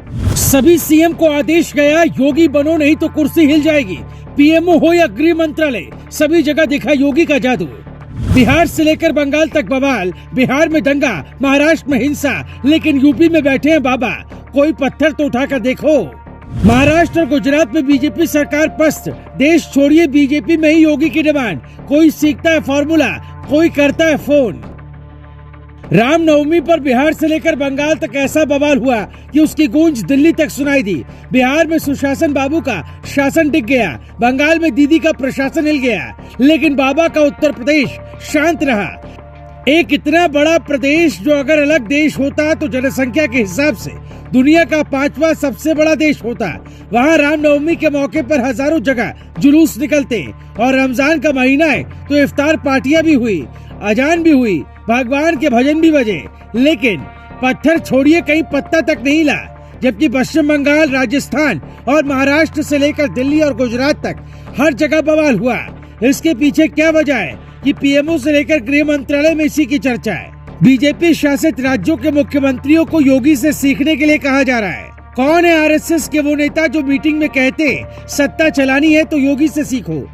सभी सीएम को आदेश गया, योगी बनो नहीं तो कुर्सी हिल जाएगी। पीएमओ हो या गृह मंत्रालय, सभी जगह देखा योगी का जादू। बिहार से लेकर बंगाल तक बवाल, बिहार में दंगा, महाराष्ट्र में हिंसा, लेकिन यूपी में बैठे हैं बाबा। कोई पत्थर तो उठाकर देखो। महाराष्ट्र और गुजरात में बीजेपी सरकार पस्त, देश छोड़िए बीजेपी में ही योगी की डिमांड। कोई सीखता है फॉर्मूला, कोई करता है फोन। रामनवमी पर बिहार से लेकर बंगाल तक ऐसा बवाल हुआ कि उसकी गूंज दिल्ली तक सुनाई दी। बिहार में सुशासन बाबू का शासन टिक गया, बंगाल में दीदी का प्रशासन हिल गया, लेकिन बाबा का उत्तर प्रदेश शांत रहा। एक इतना बड़ा प्रदेश जो अगर अलग देश होता तो जनसंख्या के हिसाब से दुनिया का 5वां सबसे बड़ा देश होता। वहाँ रामनवमी के मौके पर हजारों जगह जुलूस निकलते और रमजान का महीना है तो इफ्तार पार्टियां भी हुई, अजान भी हुई, भगवान के भजन भी बजे, लेकिन पत्थर छोड़िए कहीं पत्ता तक नहीं ला। जबकि पश्चिम बंगाल, राजस्थान और महाराष्ट्र से लेकर दिल्ली और गुजरात तक हर जगह बवाल हुआ। इसके पीछे क्या वजह है कि पीएमओ से लेकर गृह मंत्रालय में इसी की चर्चा है। बीजेपी शासित राज्यों के मुख्यमंत्रियों को योगी से सीखने के लिए कहा जा रहा है। कौन है आरएसएस के वो नेता जो मीटिंग में कहते सत्ता चलानी है तो योगी से सीखो।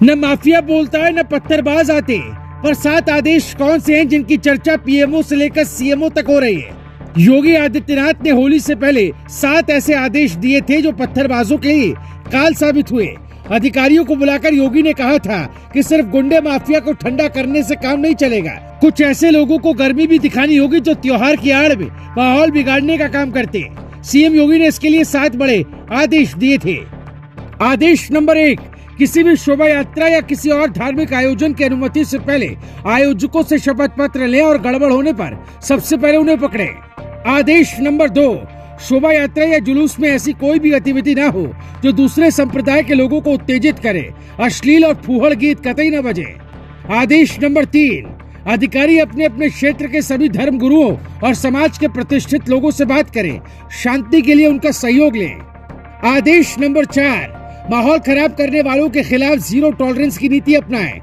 न माफिया बोलता है, न पत्थरबाज आते, पर 7 आदेश कौन से हैं जिनकी चर्चा पीएमओ से लेकर सीएमओ तक हो रही है। योगी आदित्यनाथ ने होली से पहले 7 ऐसे आदेश दिए थे जो पत्थरबाजों के लिए काल साबित हुए। अधिकारियों को बुलाकर योगी ने कहा था कि सिर्फ गुंडे माफिया को ठंडा करने से काम नहीं चलेगा। कुछ ऐसे लोगों को गर्मी भी दिखानी होगी जो त्योहार की आड़ में माहौल बिगाड़ने का काम करते हैं। सीएम योगी ने इसके लिए 7 बड़े आदेश दिए थे। आदेश नंबर 1, किसी भी शोभा यात्रा या किसी और धार्मिक आयोजन की अनुमति से पहले आयोजकों से शपथ पत्र लें और गड़बड़ होने पर सबसे पहले उन्हें पकड़े। आदेश नंबर 2, शोभा यात्रा या जुलूस में ऐसी कोई भी गतिविधि न हो जो दूसरे संप्रदाय के लोगों को उत्तेजित करे। अश्लील और फूहड़ गीत कतई न बजे। आदेश नंबर 3, अधिकारी अपने अपने क्षेत्र के सभी धर्म गुरुओं और समाज के प्रतिष्ठित लोगों से बात करें, शांति के लिए उनका सहयोग लें। आदेश नंबर 4, माहौल खराब करने वालों के खिलाफ 0 टॉलरेंस की नीति अपनाएं।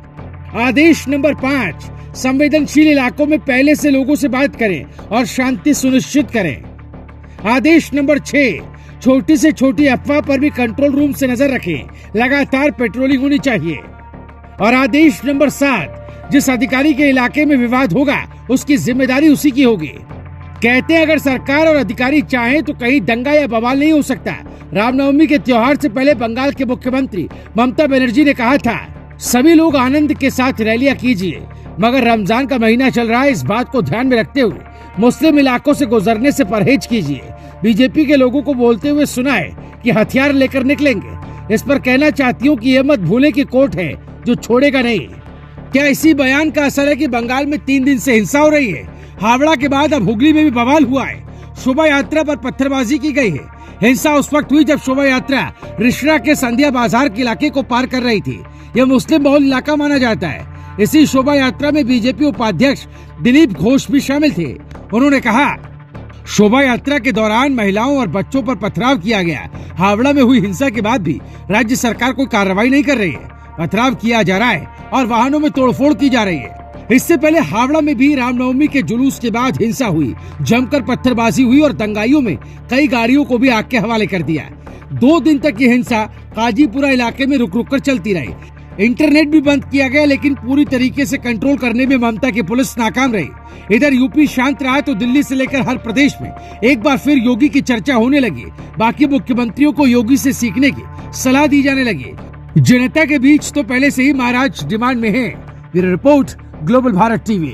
आदेश नंबर 5, संवेदनशील इलाकों में पहले से लोगों से बात करें और शांति सुनिश्चित करें। आदेश नंबर 6, छोटी से छोटी अफवाह पर भी कंट्रोल रूम से नजर रखें, लगातार पेट्रोलिंग होनी चाहिए। और आदेश नंबर 7, जिस अधिकारी के इलाके में विवाद होगा उसकी जिम्मेदारी उसी की होगी। कहते हैं अगर सरकार और अधिकारी चाहें तो कहीं दंगा या बवाल नहीं हो सकता। रामनवमी के त्योहार से पहले बंगाल के मुख्यमंत्री ममता बनर्जी ने कहा था सभी लोग आनंद के साथ रैलियां कीजिए, मगर रमजान का महीना चल रहा है, इस बात को ध्यान में रखते हुए मुस्लिम इलाकों से गुजरने से परहेज कीजिए। बीजेपी के लोगों को बोलते हुए सुना है कि हथियार लेकर निकलेंगे। इस पर कहना चाहती हूँ कि ये मत भूले कि कोर्ट है जो छोड़ेगा नहीं। क्या इसी बयान का असर है कि बंगाल में 3 दिन से हिंसा हो रही है? हावड़ा के बाद अब हुगली में भी बवाल हुआ है। शोभा यात्रा पर पत्थरबाजी की गई है। हिंसा उस वक्त हुई जब शोभा यात्रा रिश्रा के संध्या बाजार के इलाके को पार कर रही थी। यह मुस्लिम बहुल इलाका माना जाता है। इसी शोभा यात्रा में बीजेपी उपाध्यक्ष दिलीप घोष भी शामिल थे। उन्होंने कहा शोभा यात्रा के दौरान महिलाओं और बच्चों पर पथराव किया गया। हावड़ा में हुई हिंसा के बाद भी राज्य सरकार कोई कार्रवाई नहीं कर रही है। पथराव किया जा रहा है और वाहनों में तोड़फोड़ की जा रही है। इससे पहले हावड़ा में भी रामनवमी के जुलूस के बाद हिंसा हुई, जमकर पत्थरबाजी हुई और दंगाइयों में कई गाड़ियों को भी आग के हवाले कर दिया। 2 दिन तक ये हिंसा काजीपुरा इलाके में रुक रुक कर चलती रही। इंटरनेट भी बंद किया गया, लेकिन पूरी तरीके से कंट्रोल करने में ममता की पुलिस नाकाम रही। इधर यूपी शांत रहा तो दिल्ली से लेकर हर प्रदेश में एक बार फिर योगी की चर्चा होने लगी। बाकी मुख्यमंत्रियों को योगी से सीखने की सलाह दी जाने लगी। जनता के बीच तो पहले से ही महाराज डिमांड में है। Bureau report, global Bharat TV.